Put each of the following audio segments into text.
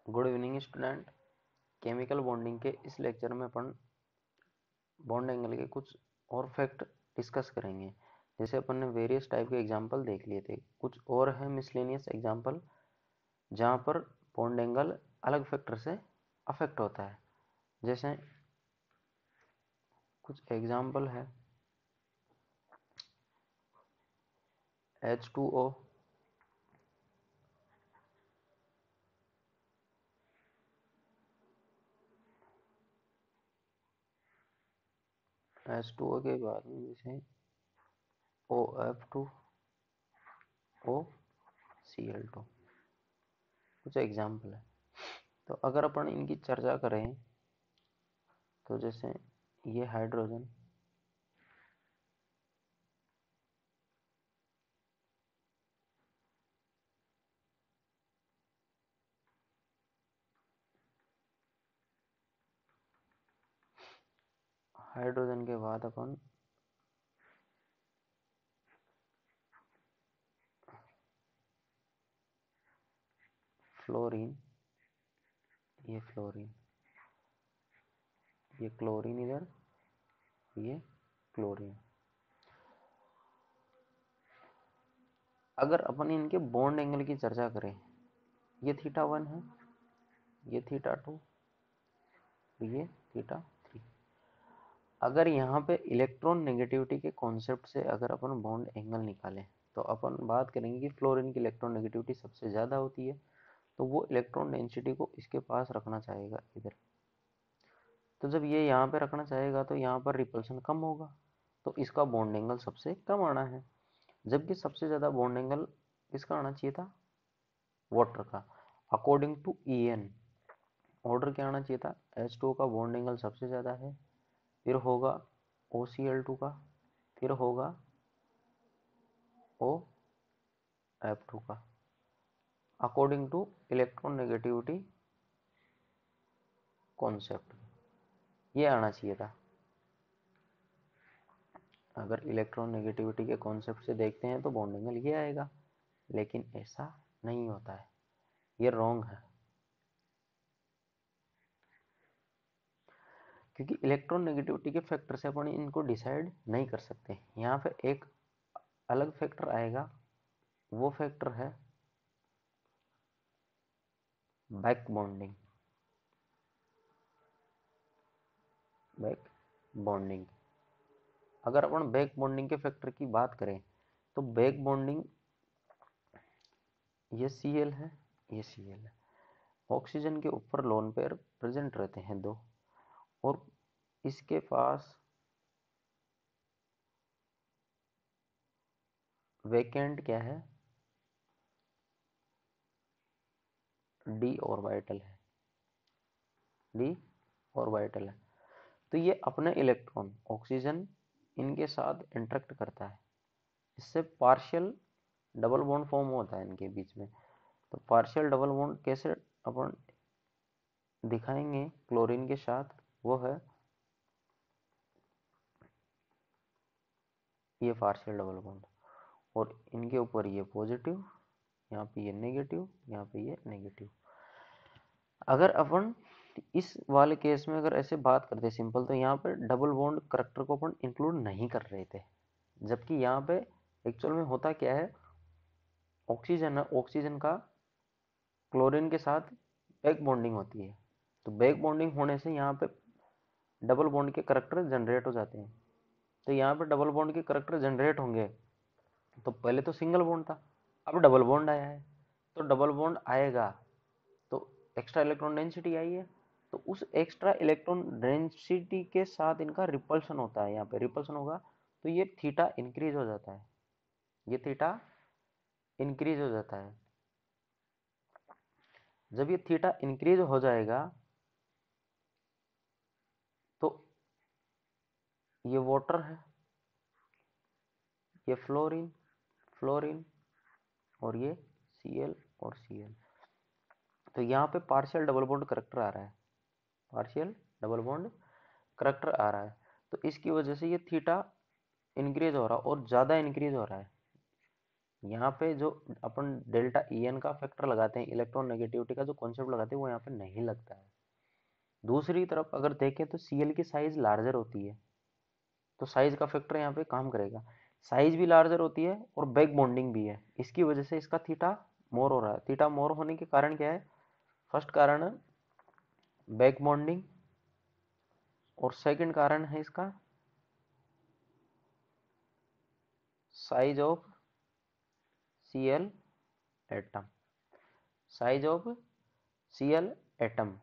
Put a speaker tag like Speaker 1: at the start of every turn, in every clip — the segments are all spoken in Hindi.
Speaker 1: Good evening student. Chemical bonding के इस लेक्चर में अपन बॉन्ड एंगल के कुछ और फैक्ट डिस्कस करेंगे। जैसे अपन ने वेरियस टाइप के एग्जांपल देख लिए थे, कुछ और है मिसलेनियस एग्जांपल जहाँ पर बॉन्ड एंगल अलग फैक्टर से अफेक्ट होता है। जैसे कुछ एग्जांपल है H2O, H2O के बाद में जैसे OF2, OCl2, कुछ एग्जाम्पल है। तो अगर अपन इनकी चर्चा करें तो जैसे ये हाइड्रोजन, हाइड्रोजन के बाद अपन फ्लोरीन, ये फ्लोरीन, ये क्लोरीन, इधर ये क्लोरीन। अगर अपन इनके बॉन्ड एंगल की चर्चा करें, ये θ1 है, ये θ2, ये θ3। अगर यहाँ पे इलेक्ट्रॉन नेगेटिविटी के कॉन्सेप्ट से अगर अपन बॉन्ड एंगल निकालें तो अपन बात करेंगे कि फ्लोरीन की इलेक्ट्रॉन नेगेटिविटी सबसे ज़्यादा होती है, तो वो इलेक्ट्रॉन डेंसिटी को इसके पास रखना चाहेगा इधर। तो जब ये यहाँ पे रखना चाहेगा तो यहाँ पर रिपल्सन कम होगा, तो इसका बॉन्ड एंगल सबसे कम आना है। जबकि सबसे ज़्यादा बॉन्ड एंगल किसका आना चाहिए था? वाटर का। अकॉर्डिंग टू EN ऑर्डर क्या आना चाहिए था? H2O का बॉन्ड एंगल सबसे ज़्यादा है, फिर होगा OCl2 का, फिर होगा OF2 का, according two electron negativity concept. ये आना चाहिए था। अगर इलेक्ट्रॉन नेगेटिविटी के कॉन्सेप्ट से देखते हैं तो बॉन्ड एंगल ये आएगा, लेकिन ऐसा नहीं होता है, ये रॉन्ग है। क्योंकि इलेक्ट्रॉन नेगेटिविटी के फैक्टर से अपन इनको डिसाइड नहीं कर सकते। यहाँ पे एक अलग फैक्टर आएगा, वो फैक्टर है बैक बॉन्डिंग। बैक बॉन्डिंग, अगर अपन बैक बॉन्डिंग के फैक्टर की बात करें तो बैक बॉन्डिंग, ये Cl है, ये Cl है। ऑक्सीजन के ऊपर लोन पेयर प्रेजेंट रहते हैं दो, और इसके पास वेकेंट क्या है? डी ऑर्बिटल है, डी ऑर्बिटल है। तो ये अपने इलेक्ट्रॉन ऑक्सीजन इनके साथ इंटरेक्ट करता है, इससे पार्शियल डबल बॉन्ड फॉर्म होता है इनके बीच में। तो पार्शियल डबल बॉन्ड कैसे अपन दिखाएंगे क्लोरीन के साथ? वो है ये पार्शियल डबल बॉन्ड, और इनके ऊपर ये पॉजिटिव, यहाँ पे ये नेगेटिव, यहाँ पे ये नेगेटिव। अगर अपन इस वाले केस में अगर ऐसे बात करते सिंपल, तो यहाँ पे डबल बॉन्ड करैक्टर को अपन इंक्लूड नहीं कर रहे थे। जबकि यहाँ पे एक्चुअल में होता क्या है, ऑक्सीजन है, ऑक्सीजन का क्लोरीन के साथ बैक बॉन्डिंग होती है। तो बैक बॉन्डिंग होने से यहाँ पे डबल बॉन्ड के करैक्टर जनरेट हो जाते हैं। तो यहाँ पे डबल बॉन्ड के करैक्टर जनरेट होंगे, तो पहले तो सिंगल बॉन्ड था, अब डबल बॉन्ड आया है। तो डबल बॉन्ड आएगा तो एक्स्ट्रा इलेक्ट्रॉन डेंसिटी आई है, तो उस एक्स्ट्रा इलेक्ट्रॉन डेंसिटी के साथ इनका रिपल्सन होता है। यहाँ पे रिपल्सन होगा तो ये थीटा इंक्रीज हो जाता है, ये थीटा इंक्रीज हो जाता है। जब ये थीटा इंक्रीज हो जाएगा तो ये वाटर है, ये फ्लोरीन, फ्लोरीन, और ये Cl और Cl। तो यहाँ पे पार्शियल डबल बॉन्ड करैक्टर आ रहा है, पार्शियल डबल बॉन्ड करैक्टर आ रहा है। तो इसकी वजह से ये थीटा इंक्रीज हो रहा है, और ज़्यादा इंक्रीज हो रहा है, यहाँ पे जो अपन डेल्टा EN का फैक्टर लगाते हैं, इलेक्ट्रॉन नेगेटिविटी का जो कॉन्सेप्ट लगाते हैं, वो यहाँ पे नहीं लगता है। दूसरी तरफ अगर देखें तो Cl की साइज लार्जर होती है, तो साइज का फैक्टर यहाँ पे काम करेगा। साइज भी लार्जर होती है और बैक बॉन्डिंग भी है, इसकी वजह से इसका थीटा मोर हो रहा है। थीटा मोर होने के कारण क्या है? फर्स्ट कारण है बैक बॉन्डिंग, और सेकंड कारण है इसका size of Cl atom. Size of Cl atom,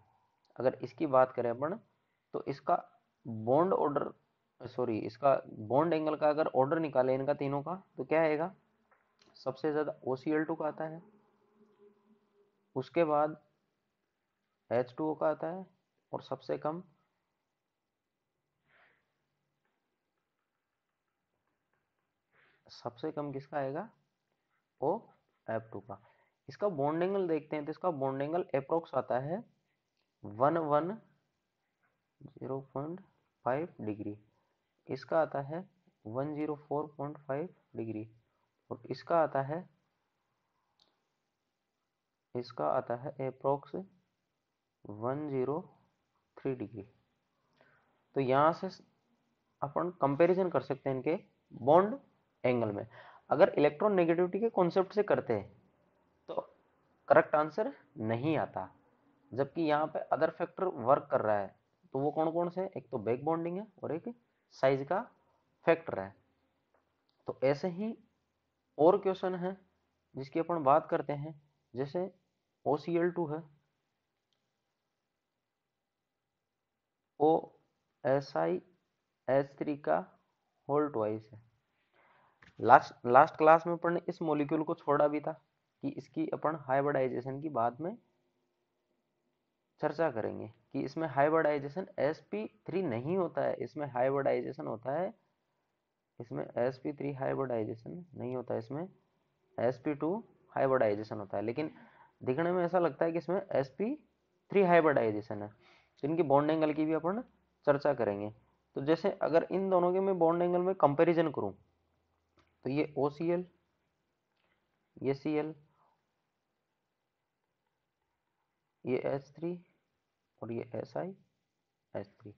Speaker 1: अगर इसकी बात करें अपन, तो इसका बॉन्ड ऑर्डर, सॉरी, इसका बॉन्ड एंगल का अगर ऑर्डर निकाले इनका तीनों का, तो क्या आएगा? सबसे ज्यादा OCl2 का आता है, उसके बाद H2O का आता है, और सबसे कम किसका आएगा? OF2 का। इसका बॉन्ड एंगल देखते हैं, तो इसका बॉन्ड एंगल अप्रोक्स आता है 110.5 डिग्री, इसका आता है 104.5 डिग्री, और इसका आता है अप्रोक्स 103 डिग्री। तो यहाँ से अपन कंपैरिजन कर सकते हैं इनके बॉन्ड एंगल में। अगर इलेक्ट्रॉन नेगेटिविटी के कॉन्सेप्ट से करते हैं तो करेक्ट आंसर नहीं आता, जबकि यहाँ पे अदर फैक्टर वर्क कर रहा है। तो वो कौन कौन से? एक तो बैक बॉन्डिंग है और एक साइज का फैक्टर है। तो ऐसे ही और क्वेश्चन है जिसकी अपन बात करते हैं, जैसे OCl2 है, OSiH3 का होल ट्वाइस है। लास्ट क्लास में अपन ने इस मॉलिक्यूल को छोड़ा भी था कि इसकी अपन हाइब्रिडाइजेशन की बाद में चर्चा करेंगे कि इसमें हाइब्रिडाइजेशन sp3 नहीं होता है, इसमें हाइब्रिडाइजेशन होता है, इसमें sp3 हाइब्रिडाइजेशन नहीं होता है, इसमें sp2 हाइब्रिडाइजेशन होता है। लेकिन दिखने में ऐसा लगता है कि इसमें sp3 हाइब्रिडाइजेशन है। तो इनकी बॉन्ड एंगल की भी अपन चर्चा करेंगे। तो जैसे अगर इन दोनों के मैं बॉन्ड एंगल में कंपैरिजन करूं, तो ये OCl, ये Cl, ये H3 और ये SiH3।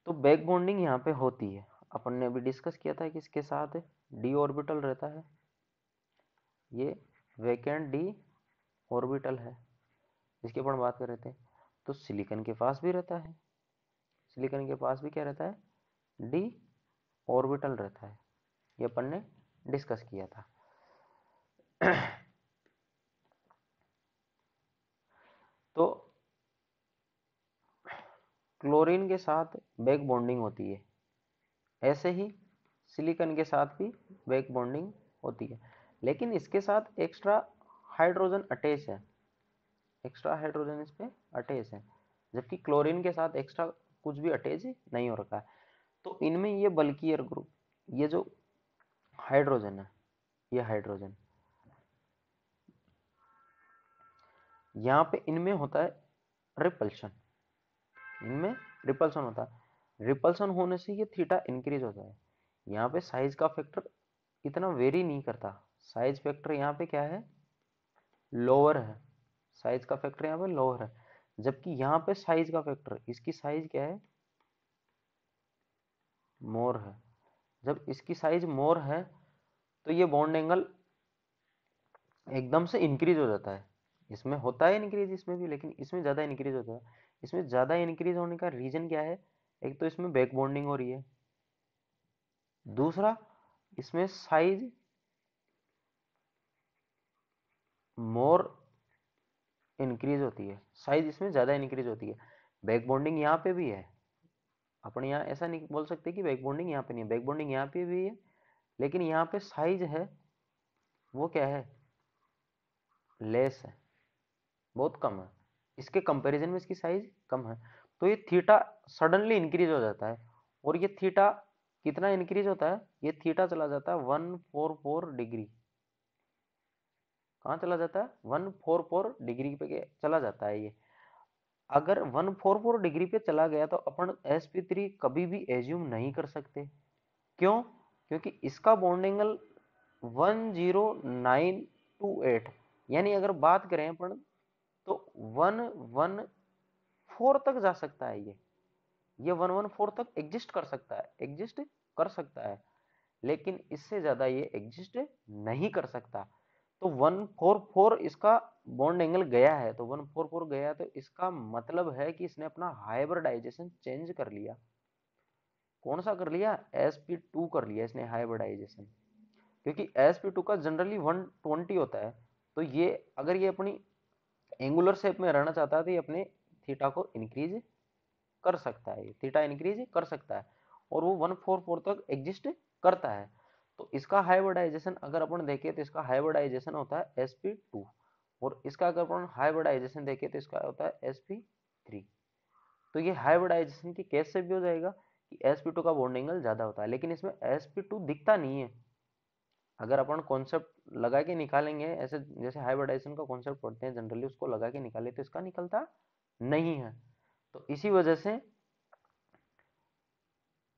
Speaker 1: तो बैक बॉन्डिंग यहाँ पे होती है। अपन ने अभी डिस्कस किया था कि इसके साथ d ऑर्बिटल रहता है, ये वैकेंट d ऑर्बिटल है जिसकी अपन बात कर रहे थे। तो सिलिकॉन के पास भी रहता है, सिलिकॉन के पास भी क्या रहता है? d ऑर्बिटल रहता है, ये अपन ने डिस्कस किया था। तो क्लोरीन के साथ बैक बॉन्डिंग होती है, ऐसे ही सिलिकॉन के साथ भी बैक बॉन्डिंग होती है, लेकिन इसके साथ एक्स्ट्रा हाइड्रोजन अटैच है, एक्स्ट्रा हाइड्रोजन इस पे अटैच है, जबकि क्लोरीन के साथ एक्स्ट्रा कुछ भी अटैच नहीं हो रखा है। तो इनमें ये बल्कियर ग्रुप, ये जो हाइड्रोजन है, ये हाइड्रोजन यहाँ पे इनमें होता है रिपल्शन, इनमें रिपल्शन होता है। रिपल्शन होने से ये थीटा इंक्रीज होता है। यहाँ पे साइज का फैक्टर इतना वेरी नहीं करता, साइज फैक्टर यहाँ पे क्या है? लोअर है, साइज का फैक्टर यहाँ पे लोअर है, जबकि यहाँ पे साइज का फैक्टर, इसकी साइज क्या है? मोर है। जब इसकी साइज मोर है तो ये बॉन्ड एंगल एकदम से इंक्रीज हो जाता है। इसमें होता है इंक्रीज, इसमें भी, लेकिन इसमें ज्यादा इंक्रीज होता है। इसमें ज्यादा इंक्रीज होने का रीजन क्या है? एक तो इसमें बैक बॉन्डिंग हो रही है, दूसरा इसमें साइज मोर इंक्रीज होती है, साइज इसमें ज्यादा इंक्रीज होती है। बैक बॉन्डिंग यहाँ पे भी है, अपन यहाँ ऐसा नहीं बोल सकते कि बैक बॉन्डिंग यहाँ पे नहीं है, बैक बॉन्डिंग यहाँ पे भी है, लेकिन यहाँ पे साइज है वो क्या है? लेस है, बहुत कम है, इसके कंपैरिजन में इसकी साइज कम है। तो ये थीटा सडनली इंक्रीज हो जाता है, और ये थीटा कितना इंक्रीज होता है? ये थीटा चला जाता है 144 डिग्री। कहाँ चला जाता है? 144 डिग्री पे चला जाता है ये। अगर 144 डिग्री पे चला गया तो अपन sp3 कभी भी एज्यूम नहीं कर सकते। क्यों? क्योंकि इसका बॉन्ड एंगल 10928, यानी अगर बात करें अपन तो 114 तक जा सकता है। ये 114 तक एग्जिस्ट कर सकता है, एग्जिस्ट कर सकता है, लेकिन इससे ज्यादा ये एग्जिस्ट नहीं कर सकता। तो 144 इसका बॉन्ड एंगल गया है, तो 144 गया, तो इसका मतलब है कि इसने अपना हाइब्रिडाइजेशन चेंज कर लिया। कौन सा कर लिया? sp2 कर लिया इसने हाइब्रिडाइजेशन, क्योंकि sp2 का जनरली 120 होता है। तो ये अगर ये अपनी एंगुलर शेप में रहना चाहता है तो ये अपने थीटा को इंक्रीज कर सकता है, थीटा इंक्रीज कर सकता है, और वो 144 तक एग्जिस्ट करता है। तो इसका हाइब्रिडाइजेशन अगर अपन देखें तो इसका हाइब्रिडाइजेशन होता है sp2, और इसका अगर अपन हाइब्रिडाइजेशन देखें तो इसका होता है sp3। तो ये हाइब्रिडाइजेशन की केस से भी हो जाएगा कि sp2 का बॉन्ड एंगल ज्यादा होता है, लेकिन इसमें sp2 दिखता नहीं है। अगर अपन कॉन्सेप्ट लगा के निकालेंगे, ऐसे जैसे हाइब्रिडाइजेशन का कॉन्सेप्ट पढ़ते हैं जनरली, उसको लगा के निकाले तो इसका निकलता नहीं है। तो इसी वजह से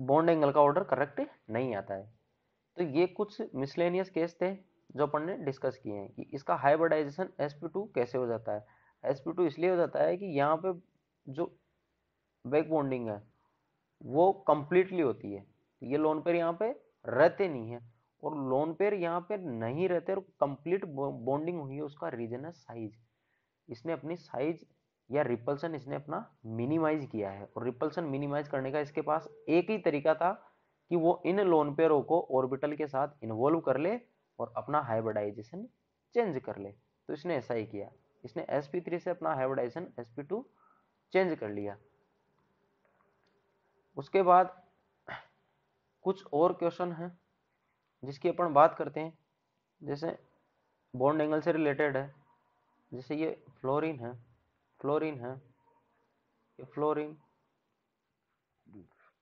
Speaker 1: बॉन्ड एंगल का ऑर्डर करेक्ट नहीं आता है। तो ये कुछ मिसलेनियस केस थे जो अपन ने डिस्कस किए हैं कि इसका हाइब्रिडाइजेशन sp2 कैसे हो जाता है। sp2 इसलिए हो जाता है कि यहाँ पे जो बैक बॉन्डिंग है वो कंप्लीटली होती है, ये लोन पेयर यहाँ पे रहते नहीं है, और लोन पेयर यहाँ पे नहीं रहते और कंप्लीट बॉन्डिंग हुई है, उसका रीजन है साइज। इसने अपनी साइज या रिपल्सन इसने अपना मिनिमाइज किया है, और रिपल्सन मिनिमाइज करने का इसके पास एक ही तरीका था कि वो इन लोन पेयरों को ऑर्बिटल के साथ इन्वॉल्व कर ले और अपना हाइब्रिडाइजेशन चेंज कर ले। तो इसने ऐसा ही किया, इसने sp3 से अपना हाइब्रिडाइजेशन sp2 चेंज कर लिया। उसके बाद कुछ और क्वेश्चन है जिसकी अपन बात करते हैं, जैसे बॉन्ड एंगल से रिलेटेड है। जैसे ये फ्लोरीन है, फ्लोरीन है, ये फ्लोरीन,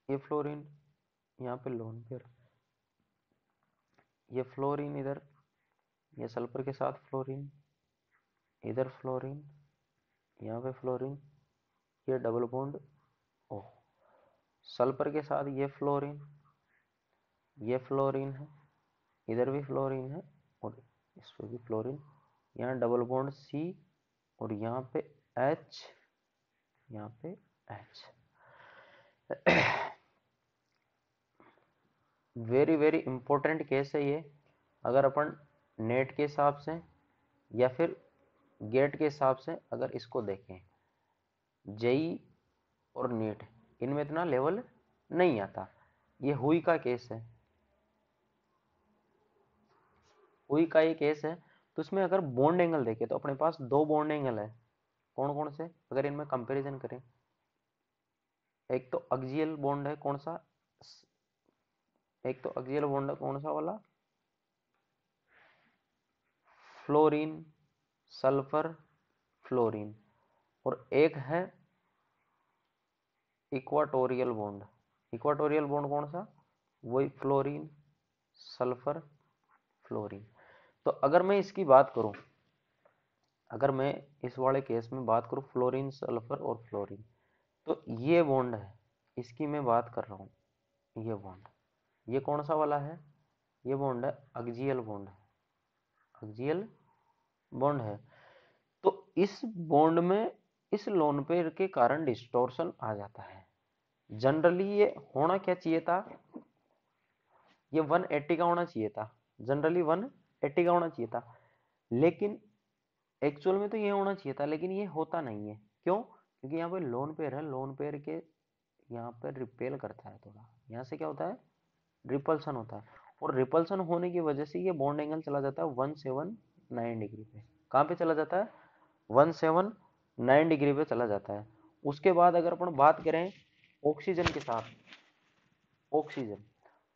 Speaker 1: ये फ्लोरीन, यहाँ पे लोन पेयर, ये फ्लोरीन इधर, ये सल्फर के साथ फ्लोरीन, इधर फ्लोरीन, यहाँ पे फ्लोरीन, ये डबल बॉन्ड ओ, सल्फर के साथ ये फ्लोरीन, ये फ्लोरीन है, इधर भी फ्लोरीन है, और इस पे भी फ्लोरीन, यहाँ डबल बॉन्ड C, और यहाँ पे H, यहाँ पे H। Very very important case है ये। अगर अपन नेट के हिसाब से या फिर गेट के हिसाब से अगर इसको देखें, जेई और नीट, इनमें इतना लेवल नहीं आता। ये हुई का केस है, हुई का ये केस है। तो इसमें अगर बॉन्ड एंगल देखें तो अपने पास दो बॉन्ड एंगल है, कौन कौन से, अगर इनमें कंपैरिजन करें, एक तो एक्सियल बॉन्ड है, कौन सा, एक तो एक्सियल बॉन्ड है कौन सा वाला, फ्लोरीन, सल्फर, फ्लोरीन, और एक है इक्वाटोरियल बॉन्ड। इक्वाटोरियल बॉन्ड कौन सा, वही फ्लोरीन, सल्फर, फ्लोरीन। तो अगर मैं इसकी बात करूं, अगर मैं इस वाले केस में बात करूं फ्लोरीन, सल्फर और फ्लोरीन, तो ये बॉन्ड है, इसकी मैं बात कर रहा हूं। ये बॉन्ड, ये कौन सा वाला है, ये बॉन्ड है एक्सियल बॉन्ड, एक्सियल बॉन्ड है। तो इस बॉन्ड में इस लोन पेयर के कारण डिस्टॉर्शन आ जाता है। जनरली ये होना क्या चाहिए था, ये 180 का होना चाहिए था, जनरली 180 का होना चाहिए था, लेकिन एक्चुअल में तो ये होना चाहिए था, लेकिन ये होता नहीं है। क्यों? क्योंकि यहाँ पे लोन पेयर है, लोन पेयर के यहाँ पर रिपेल करता है थोड़ा, यहाँ से क्या होता है, रिपल्सन होता है, और रिपल्सन होने की वजह से ये बॉन्ड एंगल चला जाता है 179 डिग्री पे। कहाँ पे चला जाता है, 179 डिग्री पे चला जाता है। उसके बाद अगर अपन बात करें ऑक्सीजन के साथ, ऑक्सीजन,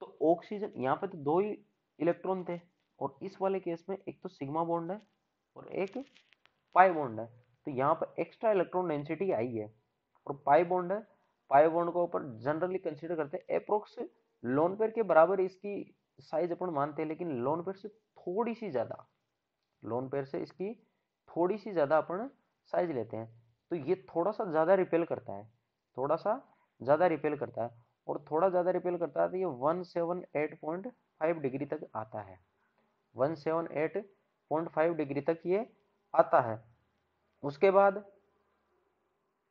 Speaker 1: तो ऑक्सीजन यहाँ पे तो दो ही इलेक्ट्रॉन थे, और इस वाले केस में एक तो सिग्मा बॉन्ड है और एक पाई बॉन्ड है। तो यहाँ पर एक्स्ट्रा इलेक्ट्रॉन डेंसिटी आई है, और पाई बॉन्ड है, पाई बॉन्ड को ऊपर जनरली कंसीडर करते हैं अप्रोक्स लोन पेयर के बराबर इसकी साइज अपन मानते हैं, लेकिन लोन पेयर से थोड़ी सी ज्यादा, लोन पेयर से इसकी थोड़ी सी ज्यादा अपन साइज लेते हैं। तो ये थोड़ा सा ज्यादा रिपेल करता है, थोड़ा सा ज्यादा रिपेल करता है, और थोड़ा ज्यादा रिपेल करता है तो ये 178.5 डिग्री तक आता है। 178.5 डिग्री तक ये आता है। उसके बाद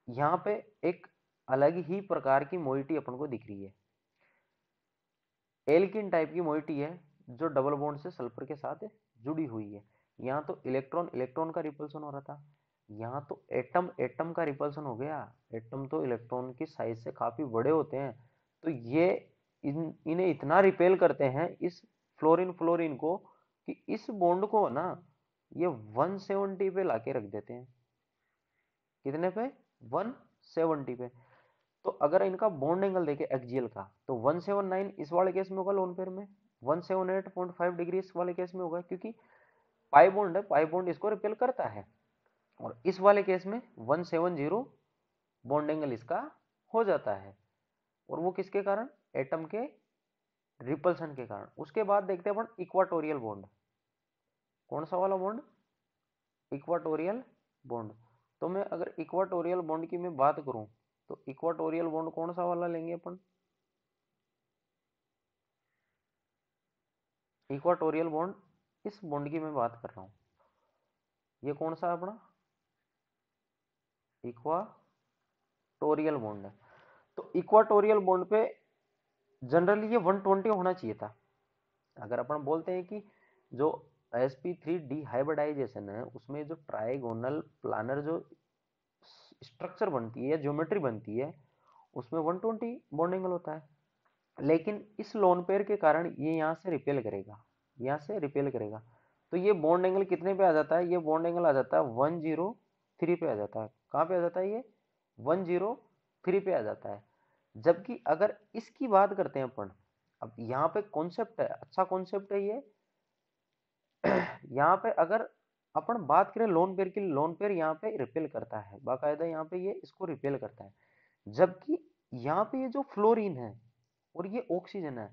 Speaker 1: यहाँ पे एक अलग ही प्रकार की मोइटी अपन को दिख रही है, एल्किन टाइप की मोइटी है जो डबल बॉन्ड से सल्फर के साथ जुड़ी हुई है। यहाँ तो इलेक्ट्रॉन इलेक्ट्रॉन का रिपल्सन हो रहा था, यहाँ तो एटम एटम का रिपल्सन हो गया। एटम तो इलेक्ट्रॉन की साइज से काफी बड़े होते हैं, तो ये इन्हें इतना रिपेल करते हैं इस फ्लोरीन फ्लोरीन को कि इस बॉन्ड को ना ये 170 पे लाके रख देते हैं। कितने पे? 170 पे। तो अगर इनका बॉन्ड एंगल देखे एक्सियल का तो 179 इस वाले केस में होगा लोन पेयर में, 178.5 डिग्री इस वाले केस में होगा, क्योंकि पाई बॉन्ड है, पाई बॉन्ड इसको रिपेल करता है। और इस वाले केस में 170 बॉन्ड एंगल इसका हो जाता है, और वो किसके कारण? एटम के रिपल्सन के कारण। उसके बाद देखते हैं अपन इक्वाटोरियल बॉन्ड। कौन सा वाला बॉन्ड? Equatorial bond. तो मैं अगर इक्वाटोरियल बॉन्ड की मैं बात करूं तो इक्वाटोरियल बॉन्ड कौन सा वाला लेंगे अपन? इक्वाटोरियल बॉन्ड, इस बॉन्ड की मैं बात कर रहा हूं। ये कौन सा अपना इक्वाटोरियल बॉन्ड है। तो इक्वाटोरियल बॉन्ड पे जनरली ये 120 होना चाहिए था। अगर अपन बोलते हैं कि जो sp3 डिहाइब्रिडाइजेशन है उसमें जो ट्राइगोनल प्लानर जो स्ट्रक्चर बनती है या ज्योमेट्री बनती है उसमें 120 बॉन्ड एंगल होता है, लेकिन इस लोन पेयर के कारण ये यहाँ से रिपेल करेगा, यहाँ से रिपेल करेगा। तो ये बॉन्ड एंगल कितने पे आ जाता है? ये बॉन्ड एंगल आ जाता है 103 पे आ जाता है। कहाँ पे आ जाता है? ये 103 पे आ जाता है। जबकि अगर इसकी बात करते हैं अपन, अब यहाँ पे कॉन्सेप्ट है, अच्छा कॉन्सेप्ट है ये। यहाँ पे अगर अपन बात करें लोन पेयर की, लोन पेयर यहाँ पे रिपेल करता है बाकायदा, यहाँ पे ये इसको रिपेल करता है। जबकि यहाँ पे ये जो फ्लोरीन है और ये ऑक्सीजन है,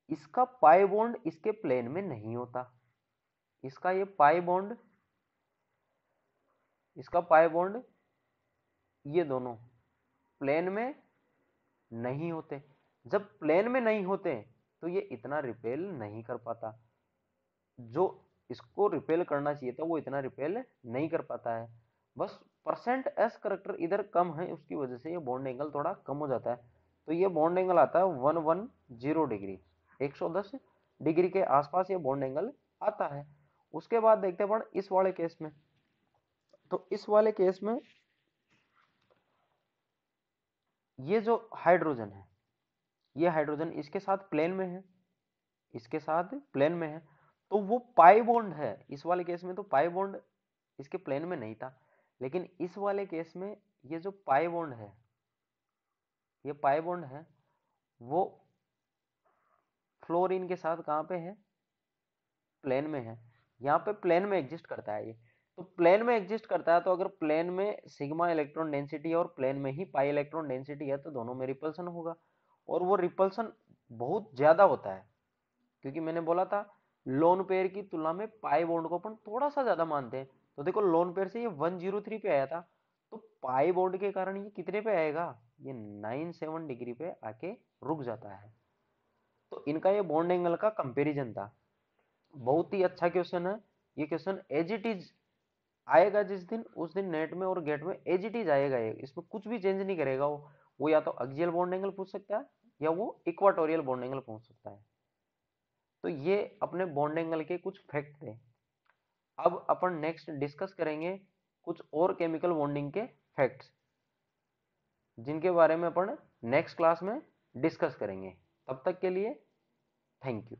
Speaker 1: इसका पाई बॉन्ड इसके प्लेन में नहीं होता। इसका ये पाई बॉन्ड, इसका पाई बॉन्ड, ये दोनों प्लेन में नहीं होते। जब प्लेन में नहीं होते तो ये इतना रिपेल नहीं कर पाता, जो इसको रिपेल करना चाहिए था वो इतना रिपेल नहीं कर पाता है। बस परसेंट एस करेक्टर इधर कम है, उसकी वजह से ये बॉन्ड एंगल थोड़ा कम हो जाता है। तो ये बॉन्ड एंगल आता है 110 डिग्री, 110 डिग्री के आसपास ये बॉन्ड एंगल आता है। उसके बाद देखते हैं इस वाले केस में। तो इस वाले केस में ये जो हाइड्रोजन है, ये हाइड्रोजन इसके साथ प्लेन में है, इसके साथ प्लेन में है, तो वो पाई बॉन्ड है इस वाले केस में। तो पाई बॉन्ड इसके प्लेन में नहीं था, लेकिन इस वाले केस में ये जो पाई बॉन्ड है, ये पाई बॉन्ड है वो फ्लोरीन के साथ कहां पे है? प्लेन में है। यहाँ पे प्लेन में एग्जिस्ट करता है ये। तो प्लेन में एग्जिस्ट करता है, तो अगर प्लेन में सिग्मा इलेक्ट्रॉन डेंसिटी है और प्लेन में ही पाई इलेक्ट्रॉन डेंसिटी है, तो दोनों में रिपल्सन होगा, और वो रिपल्सन बहुत ज्यादा होता है। क्योंकि मैंने बोला था लोन पेयर की तुलना में पाई बॉन्ड को अपन थोड़ा सा ज्यादा मानते हैं। तो देखो लोन पेयर से ये 103 पे आया था, तो पाई बॉन्ड के कारण ये कितने पे आएगा? ये 97 डिग्री पे आके रुक जाता है। तो इनका ये बॉन्ड एंगल का कंपैरिजन था। बहुत ही अच्छा क्वेश्चन है ये क्वेश्चन। एज इट इज आएगा जिस दिन, उस दिन नेट में और गेट में एज इट इज आएगा ये, इसमें कुछ भी चेंज नहीं करेगा वो या तो एक्सियल बॉन्ड एंगल पूछ सकता है या वो इक्वाटोरियल बॉन्ड एंगल पूछ सकता है। तो ये अपने बॉन्ड एंगल के कुछ फैक्ट थे। अब अपन नेक्स्ट डिस्कस करेंगे कुछ और केमिकल बॉन्डिंग के फैक्ट्स, जिनके बारे में अपन नेक्स्ट क्लास में डिस्कस करेंगे। तब तक के लिए थैंक यू।